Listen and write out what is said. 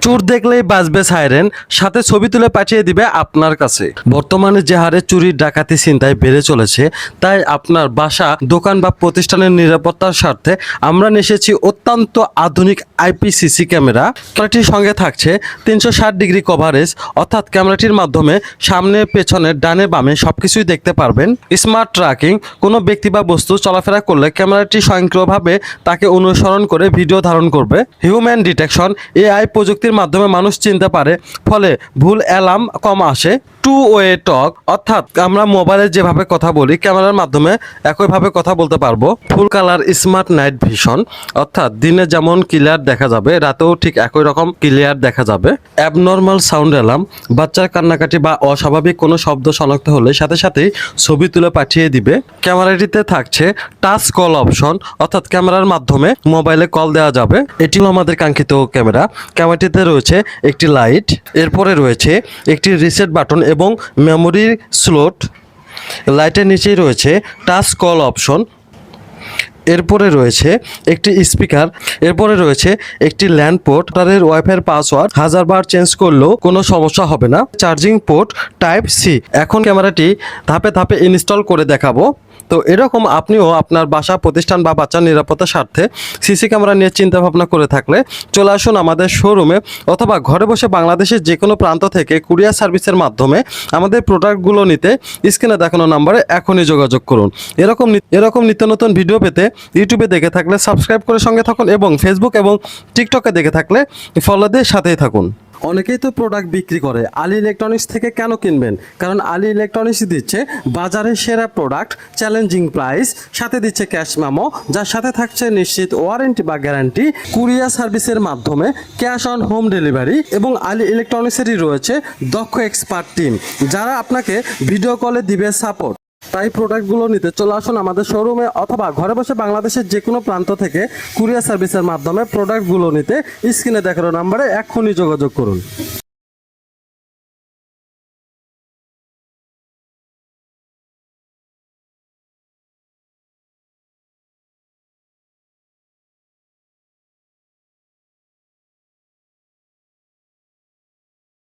চোর দেখলেই বাজবে সাইরেন, সাথে ছবি তুলে পাঠিয়ে দিবে আপনার কাছে। বর্তমানে যে হারে চুরি ডাকাতি ছিনতাই বেড়ে চলেছে, তাই আপনার বাসা, দোকান বা প্রতিষ্ঠানের নিরাপত্তার স্বার্থে আমরা নিয়ে এসেছি অত্যন্ত আধুনিক আইপিসিসি ক্যামেরা। ক্যামেরাটির সঙ্গে থাকছে 360 ডিগ্রি কভারেজ, অর্থাৎ ক্যামেরাটির মাধ্যমে সামনে, পেছনে, ডানে, বামে সবকিছুই দেখতে পারবেন। স্মার্ট ট্র্যাকিং, কোনো ব্যক্তি বা বস্তু চলাফেরা করলে ক্যামেরাটি স্বয়ংক্রিয়ভাবে তাকে অনুসরণ করে ভিডিও ধারণ করবে। হিউম্যান ডিটেকশন, এআই প্রযুক্তির মাধ্যমে মানুষ চিনতে পারে, ফলে ভুল অ্যালার্ম কম আসে। টু ওয়ে টক, অর্থাৎ আমরা মোবাইলে যেভাবে কথা বলি ক্যামেরার মাধ্যমে একইভাবে কথা বলতে পারবো। Full colour smart night vision, অর্থাৎ দিনে যেমন ক্লিয়ার দেখা যাবে রাতেও ঠিক একই রকম ক্লিয়ার দেখা যাবে। অ্যাবনর্মাল সাউন্ড অ্যালার্ম, বাচ্চার কান্নাকাটি বা অস্বাভাবিক কোনো শব্দ শনাক্ত হলে সাথে সাথেই ছবি তুলে পাঠিয়ে দিবে। ক্যামেরাটিতে থাকছে টাচ কল অপশন, অর্থাৎ ক্যামেরার মাধ্যমে মোবাইলে কল দেওয়া যাবে। এটি হলো আমাদের কাঙ্ক্ষিত ক্যামেরা। ক্যামেরাটিতে রয়েছে একটি লাইট, এরপরে রয়েছে একটি রিসেট বাটন এবং মেমোরি স্লট। লাইটের নিচেই রয়েছে টাচ কল অপশন, এরপরে রয়েছে একটি স্পিকার, এরপরে রয়েছে একটি ল্যান্ড পোর্ট। তাদের ওয়াইফাই পাসওয়ার্ড 1000 বার চেঞ্জ করলেও কোনো সমস্যা হবে না। Charging port type C. এখন ক্যামেরাটি ধাপে ধাপে ইনস্টল করে দেখাবো। তো এরকম আপনিও আপনার বাসা, প্রতিষ্ঠান বা বাচ্চার নিরাপত্তার স্বার্থে সিসি ক্যামেরা নিয়ে চিন্তা ভাবনা করে থাকলে চলে আসুন আমাদের শোরুমে, অথবা ঘরে বসে বাংলাদেশের যে কোনো প্রান্ত থেকে কুরিয়ার সার্ভিসের মাধ্যমে আমাদের প্রোডাক্টগুলো নিতে স্ক্রিনে দেখানো নাম্বারে এখনই যোগাযোগ করুন। এরকম নিত্য নতুন ভিডিও পেতে ইউটিউবে দেখে থাকলে সাবস্ক্রাইব করে সঙ্গে থাকুন, এবং ফেসবুক এবং টিকটকে দেখে থাকলে ফলো দিয়ে সাথেই থাকুন। অনেকেই তো প্রোডাক্ট বিক্রি করে, আলী ইলেকট্রনিক্স থেকে কেন কিনবেন? কারণ আলী ইলেকট্রনিক্স দিচ্ছে বাজারের সেরা প্রোডাক্ট, চ্যালেঞ্জিং প্রাইস, সাথে দিচ্ছে ক্যাশ মেমো, যার সাথে থাকছে নিশ্চিত ওয়ারেন্টি বা গ্যারান্টি, কুরিয়ার সার্ভিসের মাধ্যমে ক্যাশ অন হোম ডেলিভারি, এবং আলী ইলেকট্রনিক্সেরই রয়েছে দক্ষ এক্সপার্ট টিম, যারা আপনাকে ভিডিও কলে দিবে সাপোর্ট। তাই প্রোডাক্টগুলো নিতে চলে আসুন আমাদের শোরুমে, অথবা ঘরে বসে বাংলাদেশের যে কোনো প্রান্ত থেকে কুরিয়ার সার্ভিসের মাধ্যমে প্রোডাক্টগুলো নিতে স্ক্রিনে দেখানো নাম্বারে এক্ষুনি যোগাযোগ করুন।